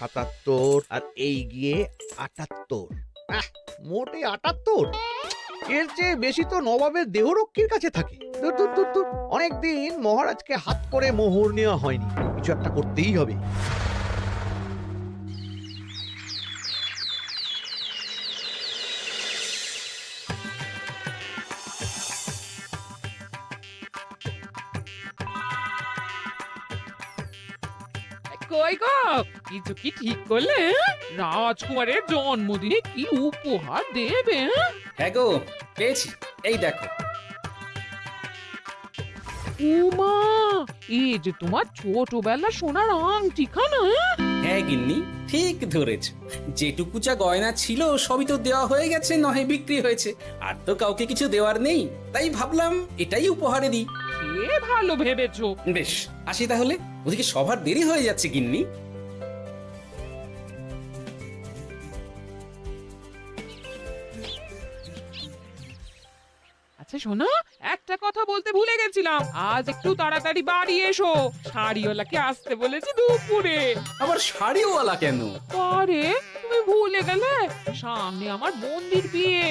77 আর এই গিয়ে 78। মোটে 78। এর চেয়ে বেশি তো নবাবের দেহরক্ষীর কাছে থাকে। দূর দূর দূর দূর। অনেকদিন মহারাজকে হাত করে মোহর নেওয়া হয়নি, কিছু একটা করতেই হবে। কই গো, কিছু কি ঠিক করলে? রাজকুমারের জন্মদিনে কি উপহার দেবে? হ্যাঁ গো, পেয়েছি, এই দেখো। উমা, এই যে তোমার ছোটবেলা সোনার আংটিখানা। হ্যাঁ গিন্নি, ঠিক ধরেছ। যেটুকু যা গয়না ছিল সবই তো দেওয়া হয়ে গেছে, নহে বিক্রি হয়েছে। আর তো কাউকে কিছু দেওয়ার নেই, তাই ভাবলাম এটাই উপহারে দিই। সে ভালো ভেবেছো। বেশ, আসি তাহলে, ওদিকে সবার দেরি হয়ে যাচ্ছে গিন্নি। আচ্ছা শোনো, একটা কথা বলতে ভুলে গেছিলাম, আজ একটু তাড়াতাড়ি বাড়ি এসো। শাড়িওয়ালাকে আসতে বলেছি দুপুরে। আবার শাড়িওয়ালা কেন? আরে তুমি ভুলে গেলে, সামনে আমার বোনদির বিয়ে,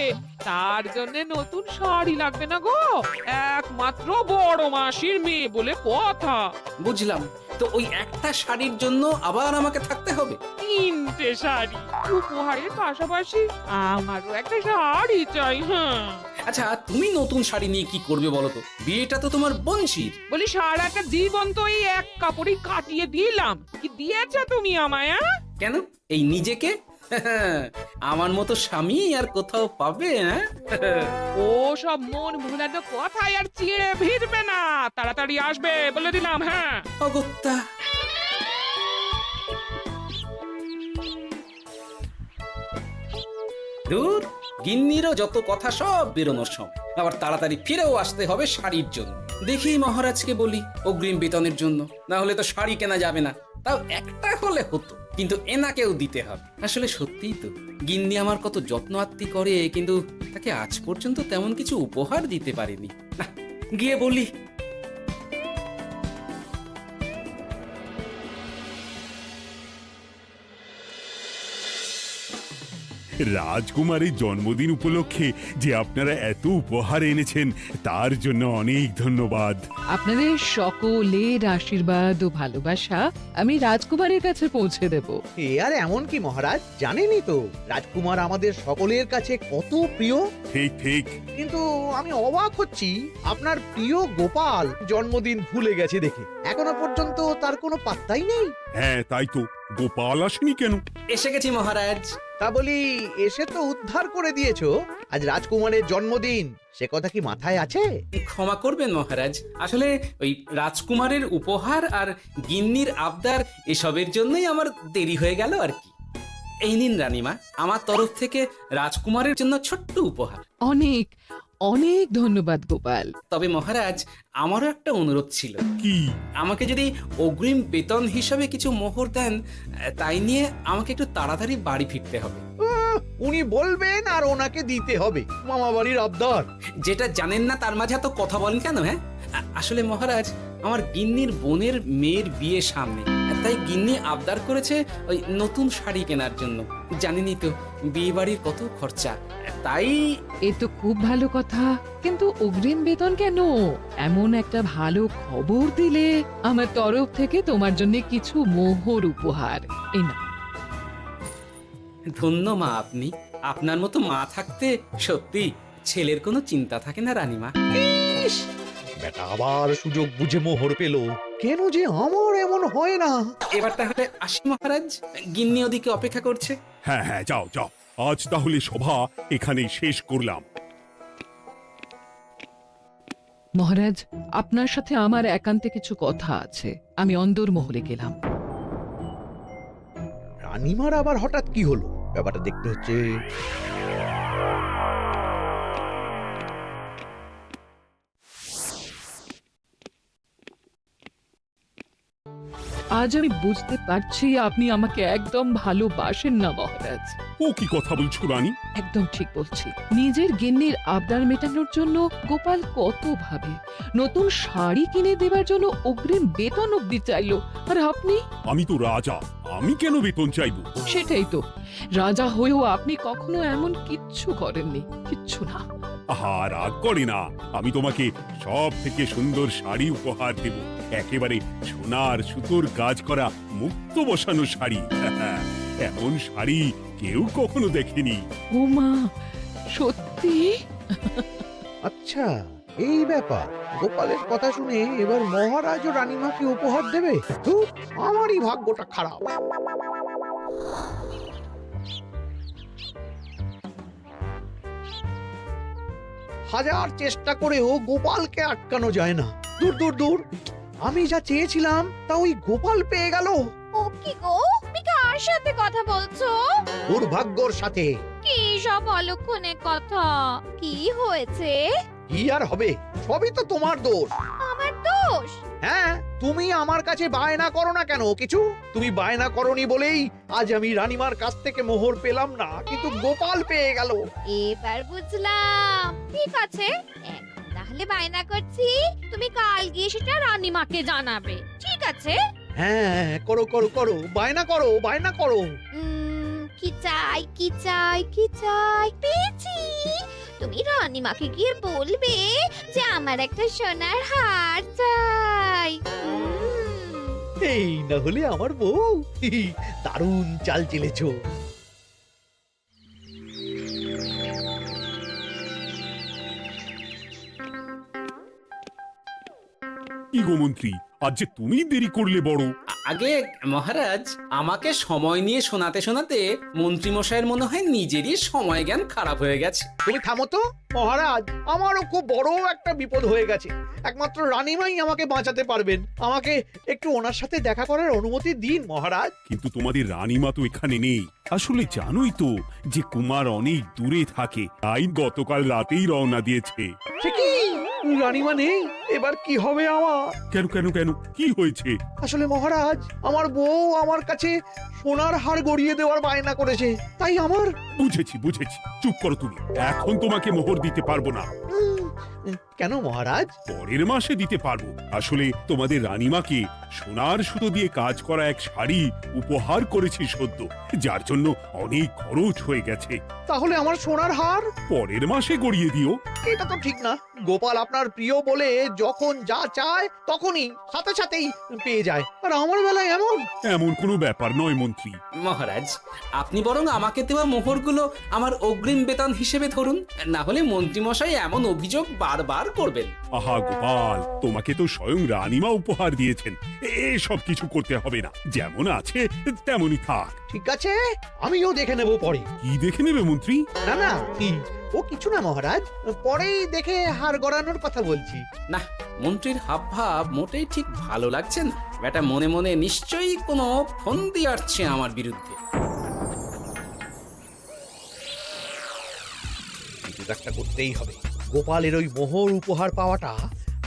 তার জন্য নতুন শাড়ি লাগবে না গো? একমাত্র বড় মাসির মেয়ে বলে কথা। বুঝলাম, তো ওই একটা শাড়ির জন্য আবার আমাকে থাকতে হবে? 3টে শাড়ি উপহারের পাশাপাশি আমারও একটা শাড়ি চাই। হ্যাঁ আচ্ছা, তুমি নতুন শাড়ি নিয়ে কি করবে বলো তো? বিয়েটা তো তোমার বংশীর। বলি, সারাটা জীবন তো এই এক কাপড়ই কাটিয়ে দিলাম, কি দিয়েছো তুমি আমায়? কেন, এই নিজেকে? আমার মতো স্বামী আর কোথাও পাবে? ও সব মন ভোলানো কথাই আর চিড়ে ভিজবে না, তাড়াতাড়ি আসবে বলে দিলাম। হ্যাঁ অগত্যা। দূর, গিন্নিরও যত কথা সব বেরোনোর সময়। আবার তাড়াতাড়ি ফিরেও আসতে হবে শাড়ির জন্য। দেখি মহারাজকে বলি অগ্রিম বেতনের জন্য, না হলে তো শাড়ি কেনা যাবে না। তাও একটা হলে হতো, কিন্তু এনাকেও দিতে হবে। আসলে সত্যিই তো, গিন্নি আমার কত যত্ন আত্তি করে, কিন্তু তাকে আজ পর্যন্ত তেমন কিছু উপহার দিতে পারিনি। না, গিয়ে বলি। রাজকুমারের জন্মদিন উপলক্ষে যে আপনারা এত উপহার এনেছেন তার জন্য অনেক ধন্যবাদ। আপনাদের সকলের আশীর্বাদ ও ভালোবাসা আমি রাজকুমারের কাছে পৌঁছে দেব। এ আর এমন কি মহারাজ, জানেনই তো রাজকুমার আমাদের সকলের কাছে কত প্রিয়। ঠিক ঠিক। কিন্তু আমি অবাক হচ্ছি আপনার প্রিয় গোপাল জন্মদিন ভুলে গেছে দেখে। এখনো পর্যন্ত তার কোনো পাত্তাই নেই। হ্যাঁ তাই তো, গোপাল আসেনি কেন? এসে গেছি মহারাজ। তা বলি, এসে তো উদ্ধার করে দিয়েছো, আজ রাজকুমারের জন্মদিন, সে কথা কি মাথায় আছে? ক্ষমা করবেন মহারাজ, আসলে ওই রাজকুমারের উপহার আর গিন্নির আবদার এসবের জন্যই আমার দেরি হয়ে গেল আর কি। এই নিন রানীমা, আমার তরফ থেকে রাজকুমারের জন্য ছোট্ট উপহার। অনেক অনেক ধন্যবাদ গোপাল। তবে মহারাজ, আমারও একটা অনুরোধ ছিল। কি? আমাকে যদি অগ্রিম বেতন হিসাবে কিছু মোহর দেন, তাই নিয়ে আমাকে একটু তাড়াতাড়ি বাড়ি ফিরতে হবে। উনি বলবেন আর ওনাকে দিতে হবে, মামা বাড়ির আবদার। যেটা জানেন না তার মাঝে এত কথা বলেন কেন? হ্যাঁ, আসলে মহারাজ, আমার গিন্নির বোনের মেয়ের বিয়ে সামনে, তাই গিন্নি আবদার করেছে ওই নতুন শাড়ি কেনার জন্য। জানেনই তো বিয়ে বাড়ির কত খরচা, তাই। এ তো খুব ভালো কথা, কিন্তু অগ্রিম বেতন কেন? এমন একটা ভালো খবর দিলে আমার তরফ থেকে তোমার জন্য কিছু মোহর উপহার। এই না, ধন্য মা আপনি। আপনার মতো মা থাকতে সত্যি ছেলের কোনো চিন্তা থাকে না রানীমা। ইস, বেটা আবার সুযোগ বুঝে মোহর পেল। কেন যে আমার এমন হয় না। এবার তাহলে আসি মহারাজ, গিন্নি ওদিকে অপেক্ষা করছে। হ্যাঁ হ্যাঁ, যাও যাও, আজ তাহলে সভা এখানেই শেষ করলাম। মহারাজ, আপনার সাথে আমার একান্তে কিছু কথা আছে, আমি অন্দরমহলে গেলাম। রানীমার আবার হঠাৎ কি হলো, ব্যাপারটা দেখতে হচ্ছে। আজ আমি বুঝতে পারছি আপনি আমাকে একদম ভালোবাসেন না মহারাজ। ও কি কথা বলছো রানী? একদম ঠিক বলছি। নিজের গিন্নির আবদার মেটানোর জন্য গোপাল কত ভাবে, নতুন শাড়ি কিনে দেবার জন্য অগ্রিম বেতন অব্দি চাইলো, আর আপনি? আমি তো রাজা, আমি কেন বেতন চাইবো? সেটাই তো, রাজা হয়েও আপনি কখনো এমন কিচ্ছু করেননি, কিচ্ছু না। আহা, রাগ করে না, আমি তোমাকে সব থেকে সুন্দর শাড়ি উপহার দেব, একেবারে সোনার সুতোর কাজ করা মুক্ত বসানো শাড়ি। এমন শাড়ি কেউ কখনো দেখেনি। ও মা, সত্যি? আচ্ছা, এই ব্যাপার। গোপালের কথা শুনে এবার মহারাজ ও রানীমাকে উপহার দেবে? ধুর, আমারই ভাগ্যটা খারাপ। হাজার চেষ্টা করেও গোপালকে আটকানো যায় না। দূর দূর দূর, আমি যা চেয়েছিলাম তা ওই গোপাল পেয়ে গেল। ও কি গো, তুমি কার সাথে কথা বলছো? দুর্ভাগ্যর সাথে। কি সব অলক্ষণে কথা? কি হয়েছে? কি আর হবে, সবই তো তোমার দোষ। আমার দোষ? হ্যাঁ, তুমি আমার কাছে বায়না করো না কেন কিছু? তুমি বায়না করনি বলেই আজ আমি রানীমার কাছ থেকে মোহর পেলাম না, কিন্তু গোপাল পেয়ে গেল। এবার বুঝলাম। ঠিক আছে, এখন তাহলে বায়না করছি, তুমি কাল গিয়ে সেটা রানীমাকে জানাবে, ঠিক আছে? হ্যাঁ, করো করো করো, বায়না করো, বায়না করো। কি চাই কি চাই কি চাই, পেয়েছি। তুমি রানীমাকে গিয়ে বলবে যে আমার একটা সোনার হার চাই। এই না হলে আমার বউ। দারুণ চাল চেলেছো। কি গো মন্ত্রী, আজ যে তুমি দেরি করলে বড়। আগে মহারাজ, আমাকে সময় নিয়ে শোনাতে শোনাতে মন্ত্রীমশাইয়ের মনে হয় নিজেরই সময় জ্ঞান খারাপ হয়ে গেছে। তুমি থামো তো মহারাজ, আমারও খুব বড় একটা বিপদ হয়ে গেছে। একমাত্র রানীমাই আমাকে বাঁচাতে পারবেন। আমাকে একটু ওনার সাথে দেখা করার অনুমতি দিন মহারাজ। কিন্তু তোমাদের রানীমা তো এখানে নেই। আসলে জানোই তো যে কুমার অনেক দূরে থাকে, তাই গতকাল রাতেই রওনা দিয়েছে। সে কি, রানীমা নেই? এবার কি হবে আমার? কেন কেন কেন, কি হয়েছে? আসলে মহারাজ, আমার বউ আমার কাছে সোনার হার গড়িয়ে দেওয়ার বায়না করেছে, তাই আমার। বুঝেছি বুঝেছি, চুপ করো তুমি, এখন তোমাকে মোহর দিতে পারবো না। কেন মহারাজ? পরের মাসে দিতে পারবো। আসলে তোমাদের রানীমাকে সোনার সুতো দিয়ে কাজ করা এক শাড়ি উপহার করেছি সদ্য, যার জন্য অনেক খরচ হয়ে গেছে। তাহলে আমার সোনার হার পরের মাসে গড়িয়ে দিও। এটা তো ঠিক না। গোপাল আপনার প্রিয় বলে যখন যা চায় তখনই সাথে সাথেই পেয়ে যায়, আর আমার বেলায় এমন। এমন কোনো ব্যাপার নয় মন্ত্রী। মহারাজ, আপনি বরং আমাকে দেওয়া মোহরগুলো আমার অগ্রিম বেতন হিসেবে ধরুন, না হলে মন্ত্রীমশাই এমন অভিযোগ বারবার করবেন। আহা গোপাল, তোমাকে তো স্বয়ং রানীমা উপহার দিয়েছেন, এসব কিছু করতে হবে না, যেমন আছে তেমনই থাক। ঠিক আছে, আমিও দেখে নেব পরে। কি দেখে নেবে মন্ত্রী? না না, ও কিছু না মহারাজ, পরেই দেখে হার গড়ানোর কথা বলছি। না, মন্ত্রীর হাবভাব মোটেই ঠিক ভালো লাগছে না। বেটা মনে মনে নিশ্চয়ই কোনো ফন্দি আসছে আমার বিরুদ্ধে। কিছু একটা করতেই হবে। গোপালের ওই মোহর উপহার পাওয়াটা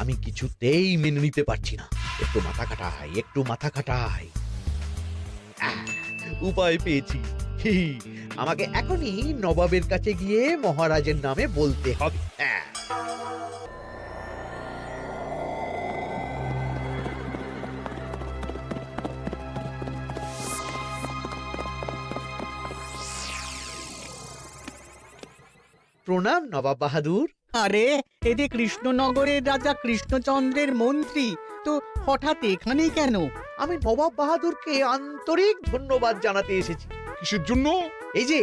আমি কিছুতেই মেনে নিতে পারছি না। একটু মাথা খাটাই, একটু মাথা খাটাই। উপায় পেয়েছি। আমাকে এখনই নবাবের কাছে গিয়ে মহারাজের নামে বলতে হবে। প্রণাম নবাব বাহাদুর। আরে এ যে কৃষ্ণনগরের রাজা কৃষ্ণচন্দ্রের মন্ত্রী, তো হঠাৎ এখানেই কেন? আমি নবাব বাহাদুরকে আন্তরিক ধন্যবাদ জানাতে এসেছি। কিসের জন্য? এই যে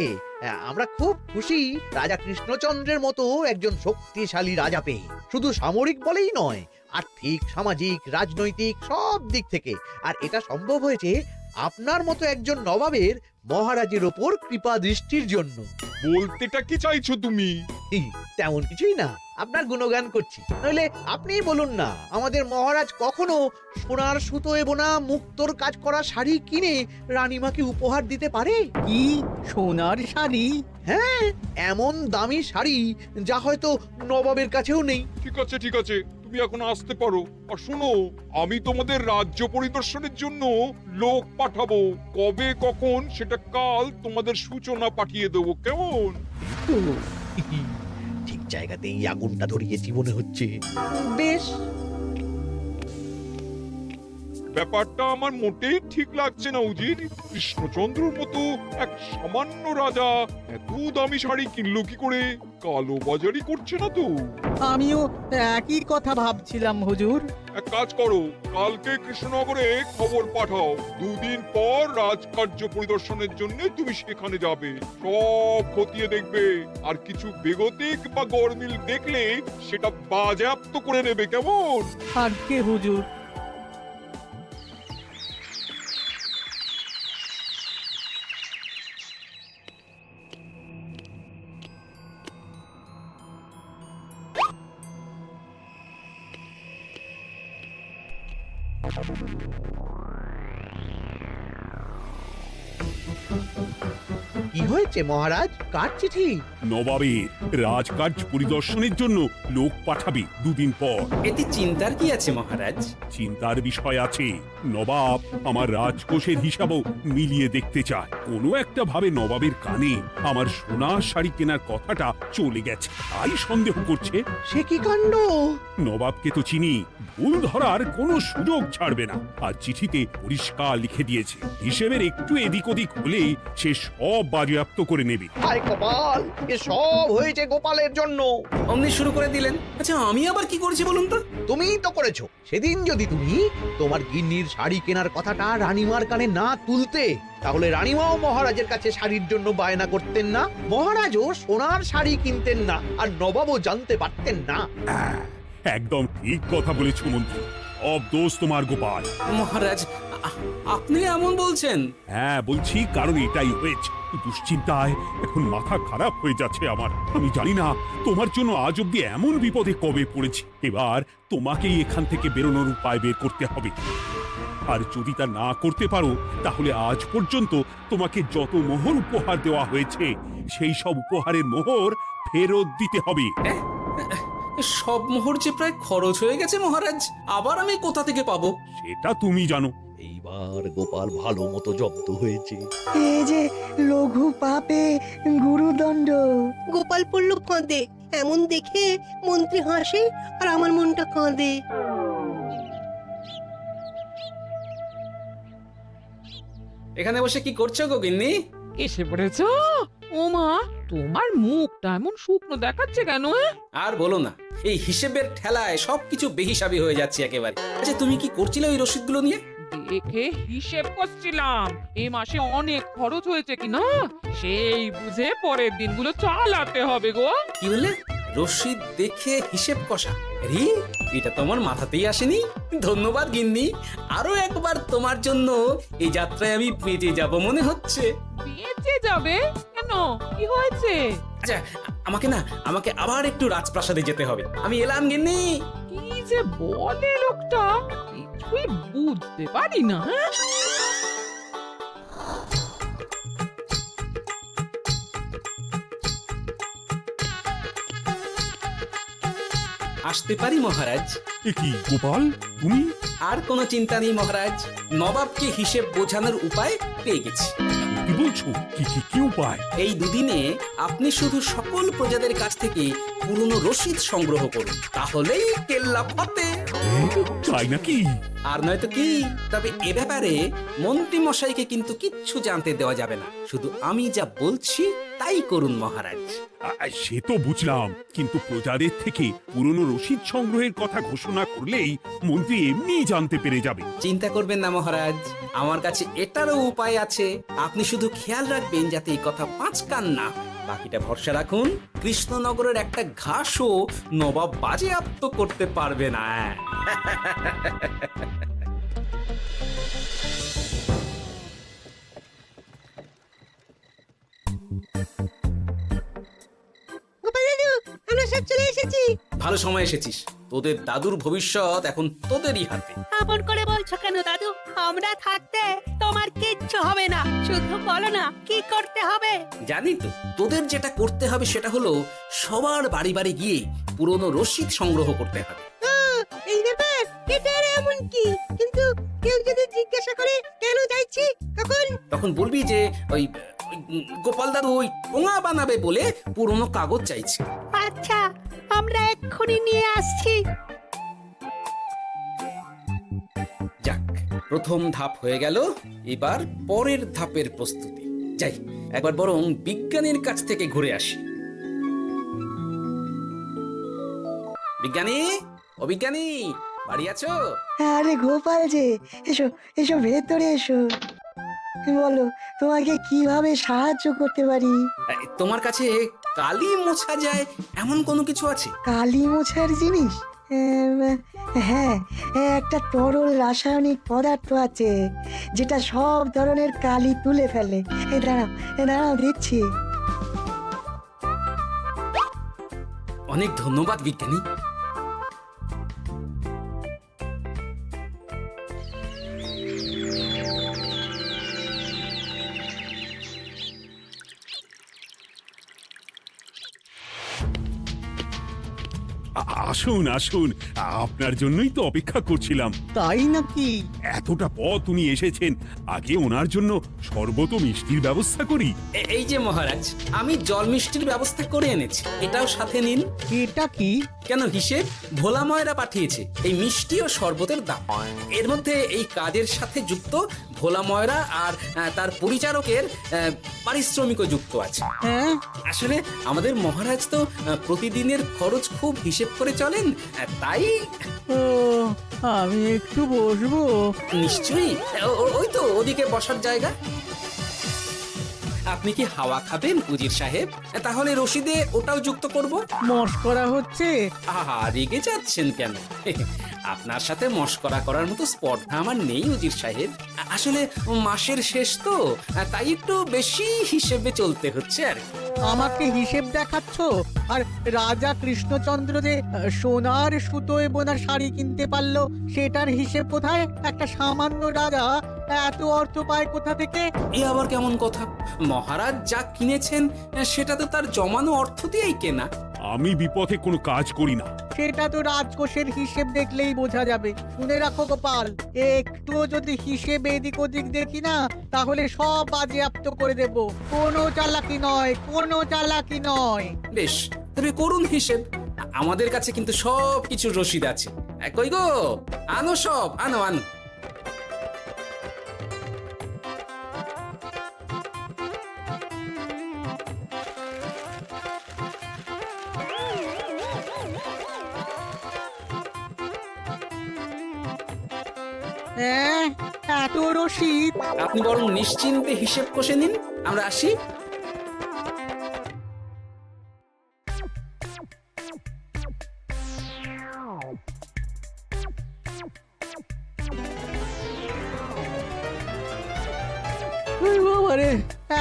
আমরা খুব খুশি রাজা কৃষ্ণচন্দ্রের মতো একজন শক্তিশালী রাজা পেয়ে। শুধু সামরিক বলেই নয়, আর্থিক, সামাজিক, রাজনৈতিক সব দিক থেকে। আর এটা সম্ভব হয়েছে আপনার মতো একজন নবাবের মহারাজের ওপর কৃপা দৃষ্টির জন্য। বলতেটা কি চাইছো তুমি? তেমন কিছুই না, আপনার গুণগান করছি। নইলে আপনিই বলুন না, আমাদের মহারাজ কখনো সোনার সুতোয় বোনা মুক্তোর কাজ করা শাড়ি কিনে রানীমাকে উপহার দিতে পারে? কি সোনার শাড়ি? হ্যাঁ, এমন দামি শাড়ি যা হয়তো নবাবের কাছেও নেই। ঠিক আছে, তুমি এখন আসতে পারো। আর শোনো, আমি তোমাদের রাজ্য পরিদর্শনের জন্য লোক পাঠাবো। কবে কখন সেটা কাল তোমাদের সূচনা পাঠিয়ে দেবো, কেমন? তো ঠিক জায়গাতেই আগুনটা ধরিয়েছি মনে হচ্ছে। বেশ, ব্যাপারটা আমার মোটেই ঠিক লাগছে না উজির। কৃষ্ণচন্দ্রর মতো এক সামান্য রাজা এত দামি শাড়ি কিনলো কি করে? কালো বাজারি করছে না তো? আমিও একই কথা ভাবছিলাম হুজুর। এক কাজ করো, কালকে কৃষ্ণনগরে খবর পাঠাও। 2 দিন পর রাজকার্য পরিদর্শনের জন্য তুমি সেখানে যাবে। সব খতিয়ে দেখবে, আর কিছু বেগতিক বা গরমিল দেখলে সেটা বাজেয়াপ্ত করে নেবে, কেমন? আজকে হুজুর। কি হয়েছে মহারাজ? কার চিঠি? নবাবের রাজকার্য পরিদর্শনের জন্য লোক পাঠাবে 2 দিন পর। এতে চিন্তার কি আছে মহারাজ? চিন্তার বিষয় আছে। নবাব আমার রাজকোষের হিসাবও মিলিয়ে দেখতে চায়। কোনো একটা ভাবে নবাবের কানে আমার সোনার শাড়ি কেনার কথাটা চলে গেছে, তাই সন্দেহ করছে। সে কি কাণ্ড! নবাবকে তো চিনি, ভুল ধরার কোনো সুযোগ ছাড়বে না। আর চিঠিতে পরিষ্কার লিখে দিয়েছে, হিসেবের একটু এদিক ওদিক হলেই সে সব বাজেয়াপ্ত করে নেবে। হায় কপাল, এ সব হয়েছে গোপালের জন্য। অমনি শুরু করে দিলেন। আচ্ছা, আমি আবার কি করেছি বলুন তো? তুমিই তো করেছো। সেদিন যদি তুমি তোমার গিন্নির শাড়ি কেনার কথাটা রানীমার কানে না তুলতে, তাহলে রানীমাও মহারাজের কাছে শাড়ির জন্য বায়না করতেন না, মহারাজও সোনার শাড়ি কিনতেন না, আর নবাবও জানতে পারতেন না। একদম ঠিক কথা বলেছ মন্ত্রী, সব দোষ তোমার গোপাল। মহারাজ, আপনি এমন বলছেন? হ্যাঁ বলছি, কারণ এটাই হয়েছে। দুশ্চিন্তায় এখন মাথা খারাপ হয়ে যাচ্ছে আমার। আমি জানি না তোমার জন্য আজ অব্দি এমন বিপদে কবে পড়েছি। এবার তোমাকেই এখান থেকে বেরোনোর উপায় বের করতে হবে। আর যদি তা না করতে পারো, তাহলে আজ পর্যন্ত তোমাকে যত মোহর উপহার দেওয়া হয়েছে সেই সব উপহারের মোহর ফেরত দিতে হবে। সব মোহর যে প্রায় খরচ হয়ে গেছে মহারাজ, আবার আমি কোথা থেকে পাবো? সেটা তুমি জানো। এইবার গোপাল ভালো মতো জব্দ হয়েছে। এই যে লঘু পাপে গুরুদণ্ড। গোপাল পড়ল কাঁদে, এমন দেখে মন্ত্রী হাসে আর আমার মনটা কাঁদে। এখানে বসে কি করছো গো গিন্নি? এসে পড়েছো? ও মা, তোমার মুখটা এমন শুকনো দেখাচ্ছে কেন? আর বলো না, এই হিসেবের ঠেলায় সবকিছু বেহিসাবি হয়ে যাচ্ছে একেবারে। আচ্ছা, তুমি কি করছিলে ওই রসিদগুলো নিয়ে? দেখে হিসেব করছিলাম এ মাসে অনেক খরচ হয়েছে কিনা, সেই বুঝে পরের দিনগুলো চালাতে হবে গো। কি বললে? রসিদ দেখে হিসেব কষা? রি, এটা তোমার মাথাতেই আসেনি। ধন্যবাদ গিন্নি, আরো একবার তোমার জন্য এই যাত্রায় আমি বেঁচে যাব মনে হচ্ছে। বেঁচে যাবে কেন? কি হয়েছে? আচ্ছা, আমাকে আবার একটু রাজপ্রাসাদে যেতে হবে। আমি এলাম গিন্নি। কি যে বলে লোকটা, কিছুই বুঝতে পারি না। আসতে পারি মহারাজ? এ কি গোপাল, তুমি? আর কোনো চিন্তা নেই মহারাজ, নবাবকে হিসেব বোঝানোর উপায় পেয়ে গেছি। কি বলছো? কি কি কি উপায়? এই দুদিনে আপনি শুধু সকল প্রজাদের কাছ থেকে পুরনো রসিদ সংগ্রহ করুন, তাহলেই কেল্লা ফতে। তাই নাকি? আর নয়তো কি? তবে এ ব্যাপারে মন্ত্রী মশাইকে কিন্তু কিচ্ছু জানতে দেওয়া যাবে না। শুধু আমি যা বলছি তাই করুন মহারাজ। সে তো বুঝলাম, কিন্তু প্রজাদের থেকে পুরনো রসিদ সংগ্রহের কথা ঘোষণা করলেই মন্ত্রী এমনি জানতে পেরে যাবে। চিন্তা করবেন না মহারাজ, আমার কাছে এটারও উপায় আছে। আপনি শুধু খেয়াল রাখবেন যাতে এই কথা 5 কান না। বাকিটা ভরসা রাখুন, কৃষ্ণনগরের একটা ঘাসও নবাব বাজেয়াপ্ত করতে পারবে না। গোপাল দাদু, আমরা সব চলে এসেছি। ভালো সময় এসেছিস, তোদের দাদুর ভবিষ্যৎ এখন তোদেরই হাতে। আপন করে বলছো কেন দাদু? আমরা থাকতে তোমার কিচ্ছু হবে না, শুধু বলো না কি করতে হবে। জানি তো, তোদের যেটা করতে হবে সেটা হলো সবার বাড়ি বাড়ি গিয়ে পুরনো রসিদ সংগ্রহ করতে হবে। কি কিন্তু কেউ যদি জিজ্ঞাসা করে কেন যাইছি তখন তখন বলবি যে ওই গোপাল দাদু ওই ঠোঙা বানাবে বলে পুরনো কাগজ চাইছে। আচ্ছা আমরা এক্ষুনি নিয়ে আসছি। যাক, প্রথম ধাপ হয়ে গেল, এবার পরের ধাপের প্রস্তুতি। যাই, একবার বরং বিজ্ঞানীর কাছ থেকে ঘুরে আসি। বিজ্ঞানী, ও বিজ্ঞানী, বাড়ি আছো? আরে গোপাল যে, এসো এসো ভেতরে এসো। বলো তোমাকে কিভাবে সাহায্য করতে পারি? তোমার কাছে কালি মোছা যায় এমন কোনো কিছু আছে? কালি মোছার জিনিস? হ্যাঁ, একটা তরল রাসায়নিক পদার্থ আছে যেটা সব ধরনের কালি তুলে ফেলে। দাঁড়াও দিচ্ছি। অনেক ধন্যবাদ বিজ্ঞানী। আসুন আসুন, আপনার জন্যই তো অপেক্ষা করছিলাম। তাই নাকি? এতটা পথ উনি এসেছেন, আগে ওনার জন্য শরবত ও মিষ্টির ব্যবস্থা করি। এই যে মহারাজ, আমি জল মিষ্টির ব্যবস্থা করে এনেছি, এটাও সাথে নিন। এটা কি? কেন, হিসেব ভোলা ময়রা পাঠিয়েছে এই মিষ্টি ও শরবতের দাম। এর মধ্যে এই কাজের সাথে যুক্ত ভোলা ময়রা আর তার পরিচারকের পারিশ্রমিকও যুক্ত আছে। হ্যাঁ, আসলে আমাদের মহারাজ তো প্রতিদিনের খরচ খুব হিসেব করে চলেন, তাই ও আমি একটু বসবো? নিশ্চয়ই, ওই তো ওদিকে বসার জায়গা। আপনি কি হাওয়া খাবেন উজির সাহেব? তাহলে রশিদে ওটাও যুক্ত করব। মস্করা হচ্ছে? আহা, রেগে যাচ্ছেন কেন? আপনার সাথে মস্করা করার মতো স্পর্ধা আমার নেই উজির সাহেব। আসলে মাসের শেষ তো, তাই একটু বেশি হিসেবে চলতে হচ্ছে আর কি। আমাকে হিসেব দেখাচ্ছ? আর রাজা কৃষ্ণচন্দ্র যে সোনার সুতোয় বোনা শাড়ি কিনতে পারলো, সেটার হিসেব কোথায়? একটা সামান্য রাজা এত অর্থ পায় কোথা থেকে? এ আবার কেমন কথা? মহারাজ যা কিনেছেন সেটা তো তার জমানো অর্থ দিয়েই কেনা। আমি বিপথে কোনো কাজ করি না। সেটা তো রাজকোষের হিসেব দেখলেই বোঝা যাবে। শুনে রাখো গোপাল, একটুও যদি হিসেব এদিক ওদিক দেখি না, তাহলে সব বাজেয়াপ্ত করে দেব। কোনো চালাকি নয়, কোনো চালাকি নয়। বেশ, তবে করুন হিসেব। আমাদের কাছে কিন্তু সব কিছুর রসিদ আছে। কই গো, আনো সব, আনো আনো। হ্যাঁ, এত রসিদ? আপনি বরং নিশ্চিন্তে হিসেব কষে নিন, আমরা আসি। বাবারে,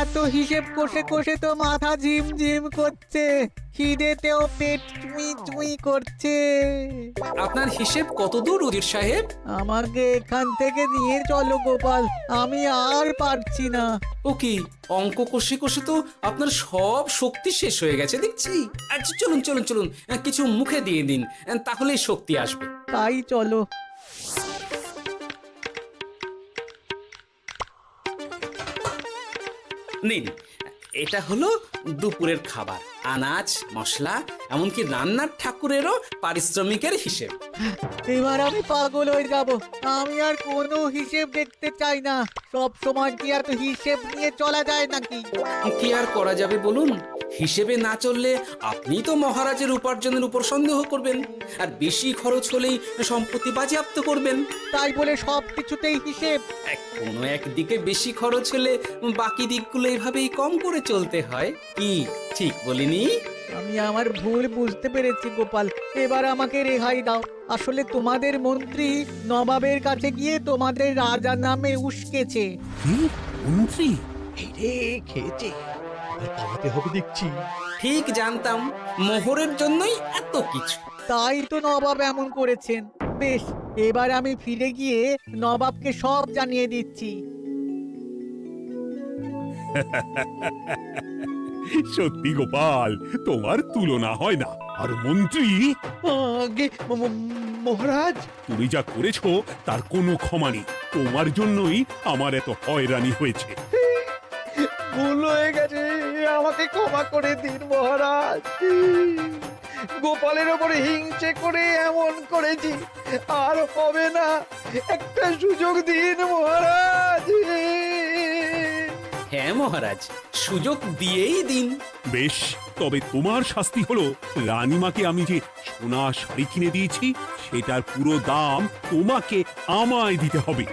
এত হিসেব কষে কষে তো মাথা ঝিমঝিম করছে, খিদেতেও পেট চুই চুই করছে। আপনার হিসেব কত দূর উজির সাহেব? আমাকে এখান থেকে নিয়ে চলো গোপাল, আমি আর পারছি না। ও কি, অঙ্ক কষে কষে তো আপনার সব শক্তি শেষ হয়ে গেছে দেখছি। আচ্ছা চলুন চলুন চলুন, কিছু মুখে দিয়ে দিন, তাহলেই শক্তি আসবে। তাই চলো। নিন, এটা হলো দুপুরের খাবার, আনাজ মশলা এমনকি রান্নার ঠাকুরেরও পারিশ্রমিকের হিসেব। এবার আমি পাগল হয়ে যাব। আমি আর কোনো হিসেব দেখতে চাই না। সব সময় কি আর হিসেব নিয়ে চলা যায় নাকি? কি আর করা যাবে বলুন? হিসেবে না চললে আপনি তো মহারাজের উপার্জনের উপর সন্দেহ করবেন, আর বেশি খরচ হলেই সম্পত্তি বাজেয়াপ্ত করবেন। তাই বলে সব কিছুতেই হিসেব? কোনো একদিকে বেশি খরচ হলে বাকি দিকগুলো এইভাবেই কম করে চলতে হয়। কি ঠিক বলিনি? আমি আমার ভুল বুঝতে পেরেছি গোপাল, এবার আমাকে রেহাই দাও। আসলে তোমাদের মন্ত্রী নবাবের কাছে গিয়ে তোমাদের রাজা নামে উস্কেছে। কি মন্ত্রী? এই রে, খেয়েছে, পালাতে হবে দেখছি। ঠিক জানতাম, মোহরের জন্যই এত কিছু। তাই তো নবাব এমন করেছেন। বেশ, এবার আমি ফিরে গিয়ে নবাবকে সব জানিয়ে দিচ্ছি। সত্যি গোপাল, তোমার তুলনা হয় না। আর মন্ত্রী, আগে মহারাজ, তুমি যা করেছো তার কোনো ক্ষমা নেই। তোমার জন্যই আমার এত হয়রানি হয়েছে। ভুল হয়ে গেছে, আমাকে ক্ষমা করে দিন মহারাজ। গোপালের ওপরে হিংসে করে এমন করেছি, আর হবে না। একটা সুযোগ দিন মহারাজ। হ্যাঁ মহারাজ, সুযোগ দিয়েই দিন। বেশ, তবে তোমার শাস্তি হলো রানীমাকে আমি যে সোনা শাড়ি কিনে দিয়েছি সেটার পুরো দাম তোমাকে আমায় দিতে হবে।